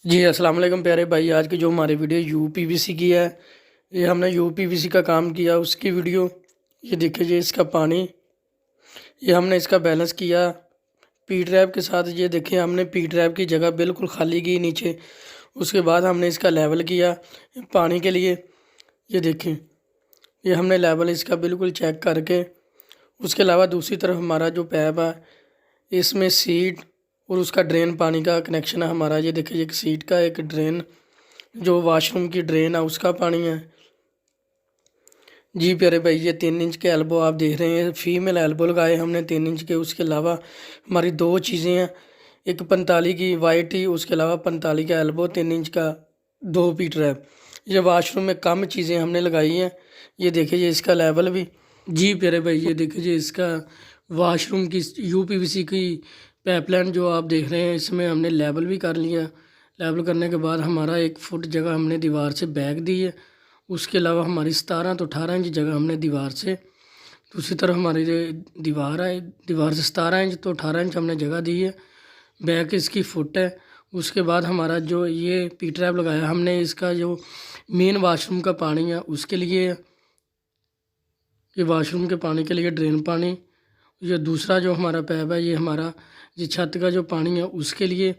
जी अस्सलाम वालेकुम प्यारे भाई। आज की जो हमारी वीडियो यूपीवीसी की है, ये हमने यूपीवीसी का काम किया उसकी वीडियो। ये देखिए जी इसका पानी, ये हमने इसका बैलेंस किया पी ट्रैप के साथ। ये देखिए हमने पी ट्रैप की जगह बिल्कुल खाली की नीचे। उसके बाद हमने इसका लेवल किया पानी के लिए। ये देखें, ये हमने लेवल इसका बिल्कुल चेक करके, उसके अलावा दूसरी तरफ हमारा जो पैप है इसमें सीट और उसका ड्रेन पानी का कनेक्शन है हमारा। ये देखिए एक सीट का, एक ड्रेन जो वॉशरूम की ड्रेन है उसका पानी है। जी प्यारे भाई, ये 3 इंच के एल्बो आप देख रहे हैं, फीमेल एल्बो लगाए हमने 3 इंच के। उसके अलावा हमारी दो चीज़ें हैं, एक 45 की वाइट ही, उसके अलावा 45 का एल्बो, 3 इंच का 2 फीट रैप। ये वॉशरूम में कम चीज़ें हमने लगाई हैं। ये देखिए ये इसका लेवल भी। जी प्यारे भाई, ये देखिए जी इसका वॉशरूम की यूपीवीसी की पाइपलाइन जो आप देख रहे हैं, इसमें हमने लेवल भी कर लिया। लेवल करने के बाद हमारा 1 फुट जगह हमने दीवार से बैक दी है। उसके अलावा हमारी 17 तो 18 इंच जगह हमने दीवार से, दूसरी तरफ हमारी जो दीवार है, दीवार से 17 इंच तो 18 इंच हमने जगह दी है। बैक इसकी फुट है। उसके बाद हमारा जो ये पी ट्रैप लगाया हमने, इसका जो मेन वाशरूम का पानी है उसके लिए, ये वाशरूम के पानी के लिए ड्रेन पानी। ये दूसरा जो हमारा पैप है, ये हमारा ये छत का जो पानी है उसके लिए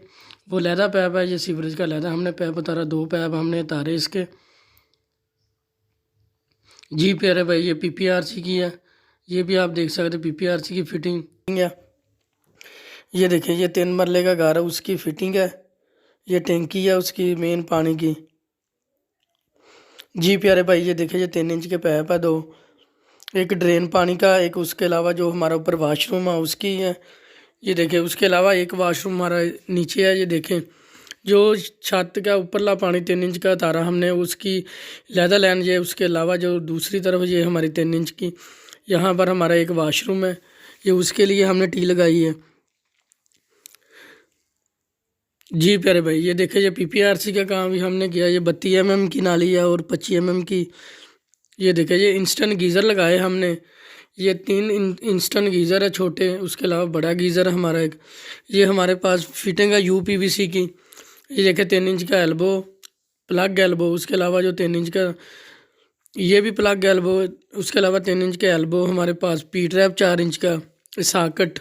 वो लैदा पैप है। ये सीवरेज का लैदा हमने पैप उतारा, 2 पैप हमने उतारे इसके। जी प्यारे भाई, ये पीपीआरसी की है। ये भी आप देख सकते पीपीआरसी की फिटिंग है। ये देखिए ये 3 मरले का घर है, उसकी फिटिंग है। ये टैंकी है उसकी मेन पानी की। जी प्यारे भाई, ये देखिए ये 3 इंच के पैप है 2, एक ड्रेन पानी का, एक उसके अलावा जो हमारा ऊपर वाशरूम है उसकी है। ये देखिए उसके अलावा एक वाशरूम हमारा नीचे है। ये देखें जो छत का ऊपरला पानी 3 इंच का तारा हमने उसकी लैदा लाइन। ये उसके अलावा जो दूसरी तरफ ये हमारी 3 इंच की, यहाँ पर हमारा एक वाशरूम है, ये उसके लिए हमने टी लगाई है। जी प्यारे भाई, ये देखिए ये पीपीआरसी का काम भी हमने किया। ये 32 mm की नाली है और 25 mm की। ये देखिए ये इंस्टेंट गीज़र लगाए हमने। ये 3 इंस्टेंट गीज़र है छोटे, उसके अलावा बड़ा गीज़र है हमारा एक। ये हमारे पास फिटिंग है यूपीवीसी की। ये देखिए 3 इंच का एल्बो, प्लग एल्बो, उसके अलावा जो 3 इंच का ये भी प्लग एल्बो। उसके अलावा 3 इंच के एल्बो हमारे पास, पी ट्रैप 4 इंच का साकट।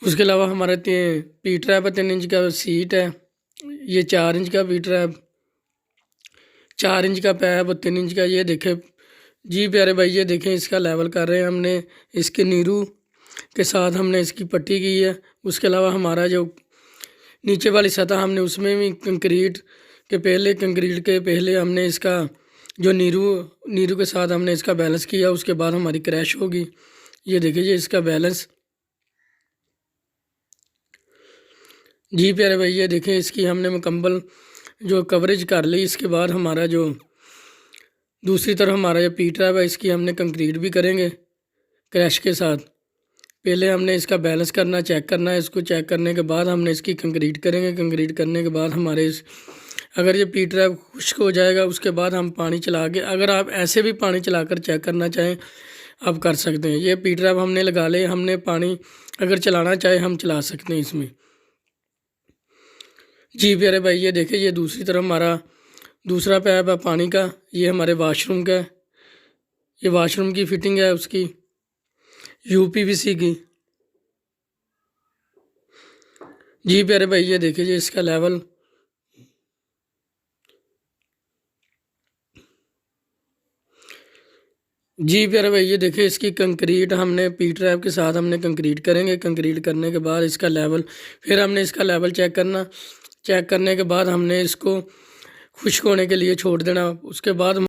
उसके अलावा हमारे पी ट्रैप है 3 इंच का सीट है। ये 4 इंच का पी ट्रैप, 4 इंच का पैप और 3 इंच का। ये देखें जी प्यारे भाई, ये देखें इसका लेवल कर रहे हैं हमने, इसके नीरू के साथ हमने इसकी पट्टी की है। उसके अलावा हमारा जो नीचे वाली सतह हमने उसमें भी कंक्रीट के पहले हमने इसका जो नीरू के साथ हमने इसका बैलेंस किया। उसके बाद हमारी क्रैश होगी। ये देखिए ये इसका बैलेंस। जी प्यारे भाई, ये देखें इसकी हमने मुकम्मल जो कवरेज कर ली। इसके बाद हमारा जो दूसरी तरफ हमारा जो पी ट्रैप है, इसकी हमने कंक्रीट भी करेंगे क्रैश के साथ। पहले हमने इसका बैलेंस करना, चेक करना है। इसको चेक करने के बाद हमने इसकी कंक्रीट करेंगे। कंक्रीट करने के बाद हमारे अगर ये पी ट्रैप खुश्क हो जाएगा, उसके बाद हम पानी चला के, अगर आप ऐसे भी पानी चलाकर चेक करना चाहें आप कर सकते हैं। ये पी ट्रैप हमने लगा ले, हमने पानी अगर चलाना चाहे हम चला सकते हैं इसमें। जी प्यारे भाई, ये देखिए ये दूसरी तरफ हमारा दूसरा पैप है पानी का। ये हमारे वाशरूम का है, ये वाशरूम की फिटिंग है उसकी यूपीवीसी की। जी प्यारे भाई, ये देखिए जी इसका लेवल। जी प्यारे भाई, ये देखिए इसकी कंक्रीट हमने पी ट्रैप के साथ हमने कंक्रीट करेंगे। कंक्रीट करने के बाद इसका लेवल, फिर हमने इसका लेवल चेक करना। चेक करने के बाद हमने इसको खुश्क होने के लिए छोड़ देना। उसके बाद